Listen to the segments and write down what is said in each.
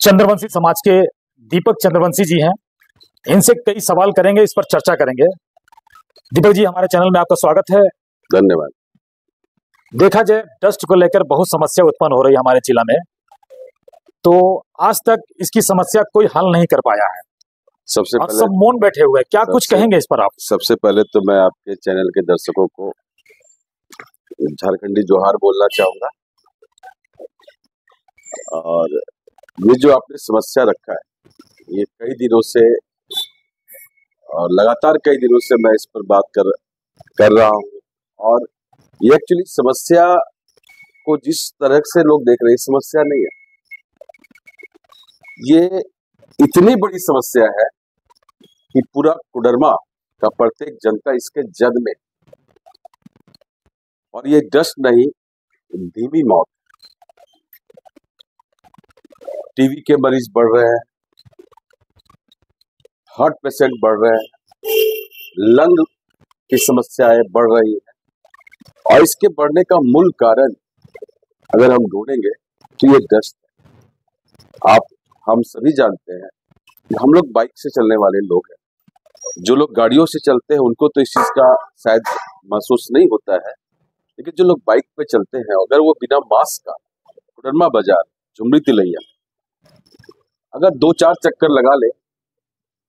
चंद्रवंशी समाज के दीपक चंद्रवंशी जी हैं। इनसे कई सवाल करेंगे, इस पर चर्चा करेंगे। दीपक जी, हमारे चैनल में आपका स्वागत है। धन्यवाद। देखा जाए, डस्ट को लेकर बहुत समस्या उत्पन्न हो रही है हमारे जिला में, तो आज तक इसकी समस्या कोई हल नहीं कर पाया है। सबसे पहले सब मौन बैठे हुए हैं, क्या कुछ कहेंगे इस पर आप? सबसे पहले तो मैं आपके चैनल के दर्शकों को झारखंडी जोहार बोलना चाहूंगा। और ये जो आपने समस्या रखा है, ये कई दिनों से और लगातार कई दिनों से मैं इस पर बात कर रहा हूँ। और ये एक्चुअली समस्या को जिस तरह से लोग देख रहे हैं, समस्या नहीं है, ये इतनी बड़ी समस्या है कि पूरा कोडरमा का प्रत्येक जनता इसके जद में। और ये डस्ट नहीं, धीमी मौत। टीबी के मरीज बढ़ रहे हैं, हार्ट पेशेंट बढ़ रहे हैं, लंग की समस्याएं बढ़ रही है। और इसके बढ़ने का मूल कारण अगर हम ढूंढेंगे तो ये डस्ट है। हम सभी जानते हैं कि हम लोग बाइक से चलने वाले लोग हैं। जो लोग गाड़ियों से चलते हैं उनको तो इस चीज का शायद महसूस नहीं होता है, लेकिन जो लोग बाइक पे चलते हैं, अगर वो बिना मास्क का कोडरमा बाजार, झुमरी तिलैया अगर 2-4 चक्कर लगा ले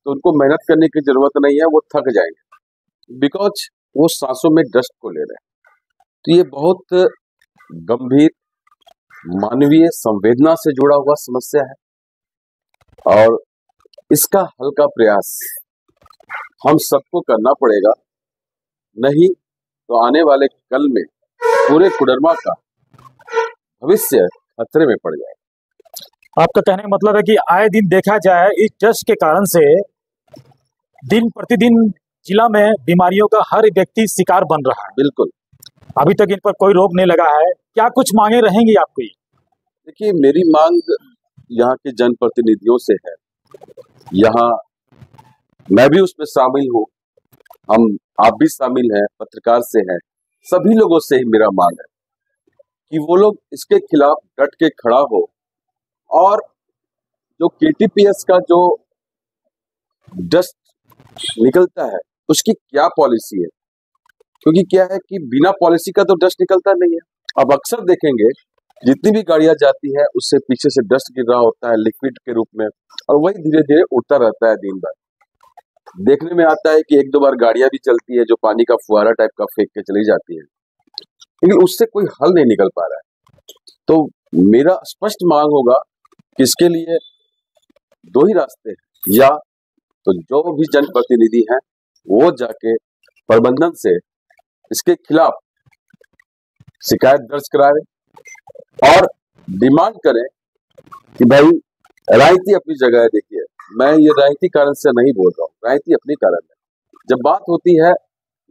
तो उनको मेहनत करने की जरूरत नहीं है, वो थक जाएंगे, बिकॉज वो सांसों में डस्ट को ले रहे हैं। तो ये बहुत गंभीर मानवीय संवेदना से जुड़ा हुआ समस्या है और इसका हल का प्रयास हम सबको करना पड़ेगा। नहीं तो आने वाले कल में पूरे कोडरमा का भविष्य खतरे में पड़ जाएगा। आपका कहने का मतलब है कि आए दिन देखा जाए, इस डस्ट के कारण से दिन प्रतिदिन जिला में बीमारियों का हर व्यक्ति शिकार बन रहा है। बिल्कुल। अभी तक इन पर कोई रोक नहीं लगा है। क्या कुछ मांगे रहेंगी आपकी? देखिए, मेरी मांग यहाँ के जनप्रतिनिधियों से है, यहाँ मैं भी उसमें शामिल हूँ, आप भी शामिल हैं, पत्रकार से हैं, सभी लोगों से ही मेरा मांग है कि वो लोग इसके खिलाफ डट के खड़ा हो। और जो केटीपीएस का जो डस्ट निकलता है उसकी क्या पॉलिसी है, क्योंकि क्या है कि बिना पॉलिसी का तो डस्ट निकलता नहीं है। अब अक्सर देखेंगे जितनी भी गाड़ियां जाती है उससे पीछे से डस्ट गिर रहा होता है लिक्विड के रूप में, और वही धीरे धीरे उड़ता रहता है दिन भर। देखने में आता है कि 1-2 बार गाड़ियां भी चलती है जो पानी का फुहारा टाइप का फेंक के चली जाती है, लेकिन उससे कोई हल नहीं निकल पा रहा है। तो मेरा स्पष्ट मांग होगा कि इसके लिए 2 ही रास्ते हैं, या तो जो भी जनप्रतिनिधि हैं वो जाके प्रबंधन से इसके खिलाफ शिकायत दर्ज कराए और डिमांड करें कि भाई राजनीति अपनी जगह है। देखिए, मैं ये राजनीति कारण से नहीं बोल रहा हूँ, राजनीति अपनी कारण है। जब बात होती है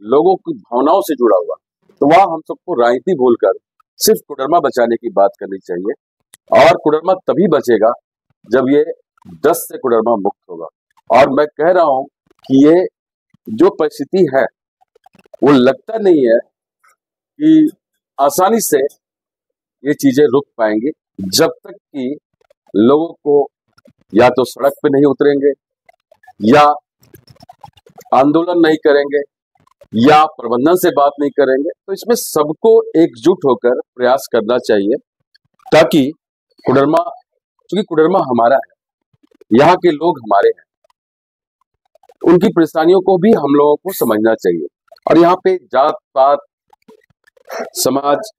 लोगों की भावनाओं से जुड़ा हुआ, तो वहां हम सबको राजनीति भूलकर सिर्फ कोडरमा बचाने की बात करनी चाहिए। और कोडरमा तभी बचेगा जब ये डस्ट से कोडरमा मुक्त होगा। और मैं कह रहा हूं कि ये जो परिस्थिति है वो लगता नहीं है कि आसानी से ये चीजें रुक पाएंगी, जब तक कि लोगों को या तो सड़क पे नहीं उतरेंगे, या आंदोलन नहीं करेंगे, या प्रबंधन से बात नहीं करेंगे। तो इसमें सबको एकजुट होकर प्रयास करना चाहिए, ताकि कोडरमा, क्योंकि कोडरमा हमारा है, यहाँ के लोग हमारे हैं, उनकी परेशानियों को भी हम लोगों को समझना चाहिए। और यहाँ पे जात पात, समाज,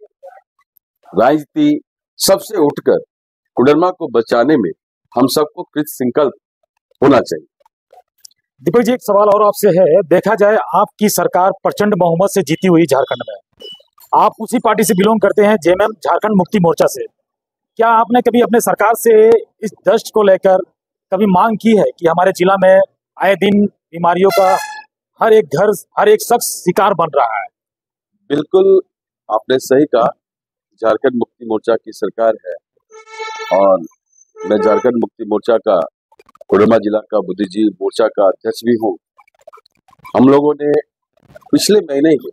राजनीति सबसे उठकर कोडरमा को बचाने में हम सबको कृत संकल्प होना चाहिए। दीपक जी, एक सवाल और आपसे है। देखा जाए, आपकी सरकार प्रचंड बहुमत से जीती हुई झारखंड में, आप उसी पार्टी से बिलोंग करते हैं, जेएमएम, झारखंड मुक्ति मोर्चा से। क्या आपने कभी अपने सरकार से इस डस्ट को लेकर कभी मांग की है कि हमारे जिला में आए दिन बीमारियों का हर एक घर, हर एक शख्स शिकार बन रहा है? बिल्कुल, आपने सही कहा, झारखंड मुक्ति मोर्चा की सरकार है और मैं झारखंड मुक्ति मोर्चा का कोडरमा जिला का बुद्धिजीवी मोर्चा का अध्यक्ष भी हूँ। हम लोगों ने पिछले महीने ही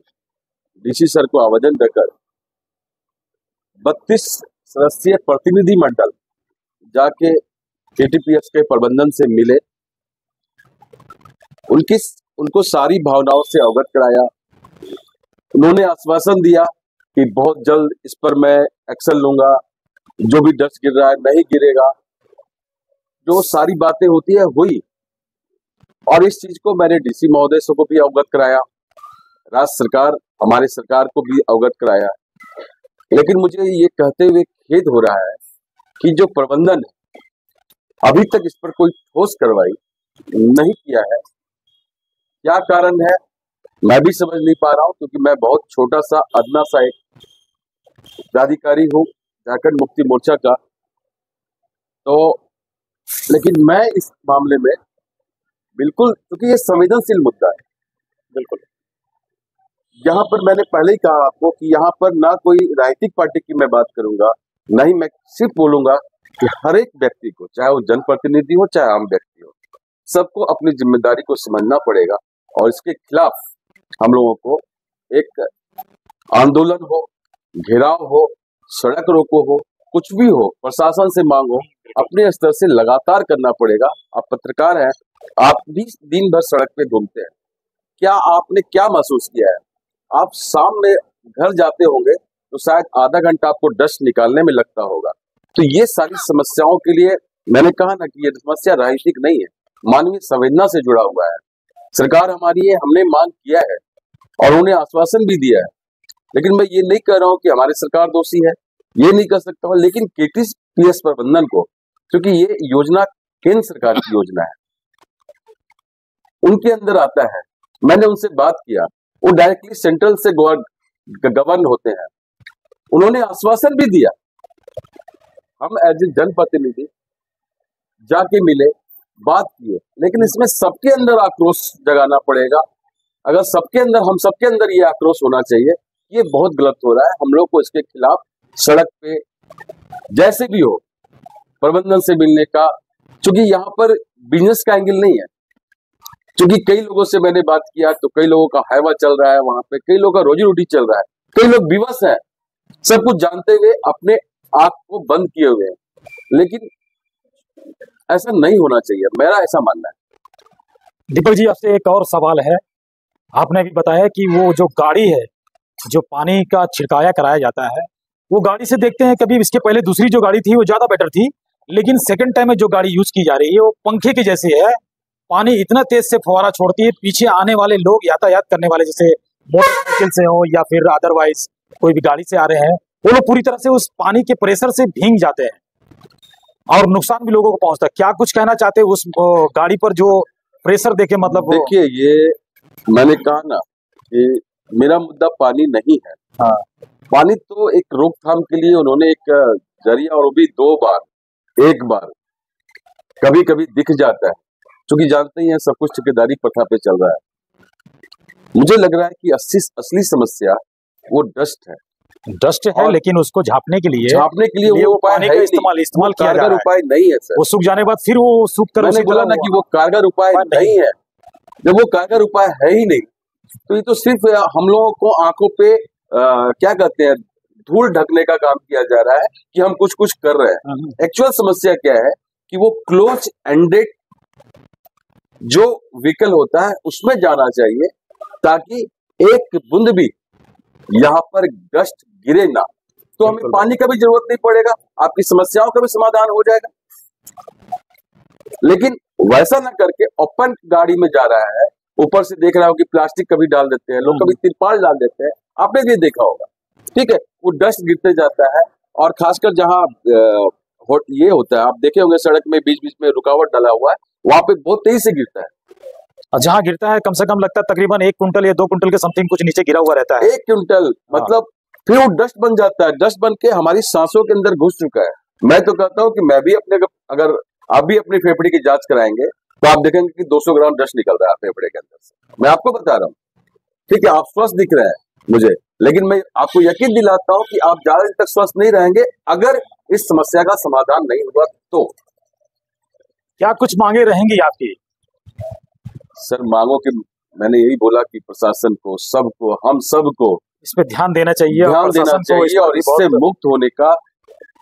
डीसी सर को आवेदन देकर 32 सदस्यीय प्रतिनिधि मंडल जाके केटीपीएस के प्रबंधन से मिले, उनको सारी भावनाओं से अवगत कराया। उन्होंने आश्वासन दिया कि बहुत जल्द इस पर मैं एक्शन लूंगा, जो भी डस्ट गिर रहा है नहीं गिरेगा। जो सारी बातें होती है हुई, और इस चीज को मैंने डीसी महोदय को भी अवगत कराया, राज्य सरकार हमारे सरकार को भी अवगत कराया। लेकिन मुझे ये कहते हुए खेद हो रहा है कि जो प्रबंधन है अभी तक इस पर कोई ठोस कार्रवाई नहीं किया है। क्या कारण है मैं भी समझ नहीं पा रहा हूं, क्योंकि मैं बहुत छोटा सा अदना सा एक पदाधिकारी हूँ झारखंड मुक्ति मोर्चा का। तो लेकिन मैं इस मामले में बिल्कुल, क्योंकि ये संवेदनशील मुद्दा है, बिल्कुल यहाँ पर मैंने पहले ही कहा आपको कि यहाँ पर ना कोई राजनीतिक पार्टी की मैं बात करूंगा, ना ही मैं सिर्फ बोलूंगा कि हर एक व्यक्ति को, चाहे वो जनप्रतिनिधि हो चाहे आम व्यक्ति हो, सबको अपनी जिम्मेदारी को समझना पड़ेगा और इसके खिलाफ हम लोगों को एक आंदोलन हो, घेराव हो, सड़क रोको हो, कुछ भी हो, प्रशासन से मांग हो, अपने स्तर से लगातार करना पड़ेगा। आप पत्रकार हैं, आप भी दिन भर सड़क पे घूमते हैं, क्या आपने क्या महसूस किया है? आप शाम में घर जाते होंगे तो शायद आधा घंटा आपको डस्ट निकालने में लगता होगा। तो ये सारी समस्याओं के लिए मैंने कहा ना कि ये समस्या राजनीतिक नहीं है, मानवीय संवेदना से जुड़ा हुआ है। सरकार हमारी है, हमने मांग किया है और उन्हें आश्वासन भी दिया है। लेकिन मैं ये नहीं कह रहा हूँ कि हमारी सरकार दोषी है, ये नहीं कर सकता हूँ। लेकिन केटीपीएस प्रबंधन को, क्योंकि ये योजना केंद्र सरकार की योजना है, उनके अंदर आता है। मैंने उनसे बात किया, वो डायरेक्टली सेंट्रल से गवर्न होते हैं। उन्होंने आश्वासन भी दिया, हम एज ए जनप्रतिनिधि जाके मिले, बात किए, लेकिन इसमें सबके अंदर आक्रोश जगाना पड़ेगा। अगर सबके अंदर, हम सबके अंदर ये आक्रोश होना चाहिए, ये बहुत गलत हो रहा है। हम लोग को इसके खिलाफ सड़क पे जैसे भी हो प्रबंधन से मिलने का, क्योंकि यहाँ पर बिजनेस का एंगल नहीं है। क्योंकि कई लोगों से मैंने बात किया तो कई लोगों का हैवा चल रहा है, वहां पे कई लोगों का रोजी रोटी चल रहा है, कई लोग विवश हैं, सब कुछ जानते हुए अपने आंख को बंद किए हुए हैं। लेकिन ऐसा नहीं होना चाहिए, मेरा ऐसा मानना है। दीपक जी, आपसे एक और सवाल है। आपने भी बताया कि वो जो गाड़ी है, जो पानी का छिड़काया कराया जाता है, वो गाड़ी से देखते हैं कभी इसके पहले दूसरी जो गाड़ी थी वो ज्यादा बेटर थी, लेकिन सेकंड टाइम में जो गाड़ी यूज की जा रही है वो पंखे के जैसे है। पानी इतना तेज से फुहारा छोड़ती है, पीछे आने वाले लोग, यातायात करने वाले, जैसे मोटरसाइकिल से हो या फिर अदरवाइज कोई भी गाड़ी से आ रहे हैं, वो लोग पूरी तरह से उस पानी के प्रेशर से भीग जाते हैं और नुकसान भी लोगों को पहुंचता है। क्या कुछ कहना चाहते हैं उस गाड़ी पर जो प्रेशर देखे? मतलब देखिए, ये मैंने कहा ना कि मेरा मुद्दा पानी नहीं है। हाँ, पानी तो एक रोकथाम के लिए उन्होंने एक जरिया, और वो भी 2 बार, एक बार कभी कभी दिख जाता है, क्योंकि जानते ही हैं सब कुछ ठेकेदारी प्रथा पे चल रहा है। मुझे लग रहा है कि असली समस्या वो डस्ट है। लेकिन उसको झापने के लिए वो पानी का इस्तेमाल किया जा रहा है। उपाय नहीं है सर। वो सूख जाने के बाद फिर वो सूख कर, मैंने बोला ना कि वो कारगर उपाय नहीं है। जब वो कारगर उपाय है ही नहीं, तो ये तो सिर्फ हम लोगों को आंखों पे क्या कहते हैं, धूल ढकने का काम किया जा रहा है कि हम कुछ कुछ कर रहे हैं। एक्चुअल समस्या क्या है कि वो क्लोज एंडेड जो व्हीकल होता है उसमें जाना चाहिए, ताकि एक बूंद भी यहाँ पर डस्ट गिरे ना, तो हमें पानी का भी जरूरत नहीं पड़ेगा, आपकी समस्याओं का भी समाधान हो जाएगा। लेकिन वैसा ना करके ओपन गाड़ी में जा रहा है, ऊपर से देख रहा हो कि प्लास्टिक कभी डाल देते हैं लोग, कभी तिरपाल डाल देते हैं, आपने भी देखा होगा, ठीक है। वो डस्ट गिरते जाता है, और खासकर जहाँ ये होता है, आप देखे होंगे सड़क में बीच बीच में रुकावट डाला हुआ है, वहां पे बहुत तेजी से गिरता है। और जहाँ गिरता है कम से कम लगता है तकरीबन 1 कुंटल या 2 कुंटल के समथिंग कुछ नीचे गिरा हुआ रहता है। 1 क्विंटल, मतलब फिर वो डस्ट बन जाता है, डस्ट बन के हमारी सांसों के अंदर घुस चुका है। मैं तो कहता हूँ कि मैं भी अगर आप भी अपनी फेफड़े की जांच कराएंगे तो आप देखेंगे कि 200 ग्राम डस्ट निकल रहा है फेफड़े के अंदर से। मैं आपको बता रहा हूँ, ठीक है, आप स्वस्थ दिख रहे हैं मुझे, लेकिन मैं आपको यकीन दिलाता हूँ कि आप ज्यादा दिन तक स्वस्थ नहीं रहेंगे अगर इस समस्या का समाधान नहीं हुआ तो। क्या कुछ मांगे रहेंगी आपकी? सर, मांगों की मैंने यही बोला कि प्रशासन को, सबको, हम सबको इस पे ध्यान देना चाहिए, और इससे मुक्त होने का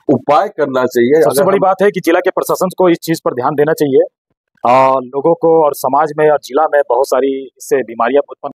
उपाय करना चाहिए। सबसे बड़ी बात है कि जिला के प्रशासन को इस चीज पर ध्यान देना चाहिए। लोगों को और समाज में और जिला में बहुत सारी इससे बीमारियां उत्पन्न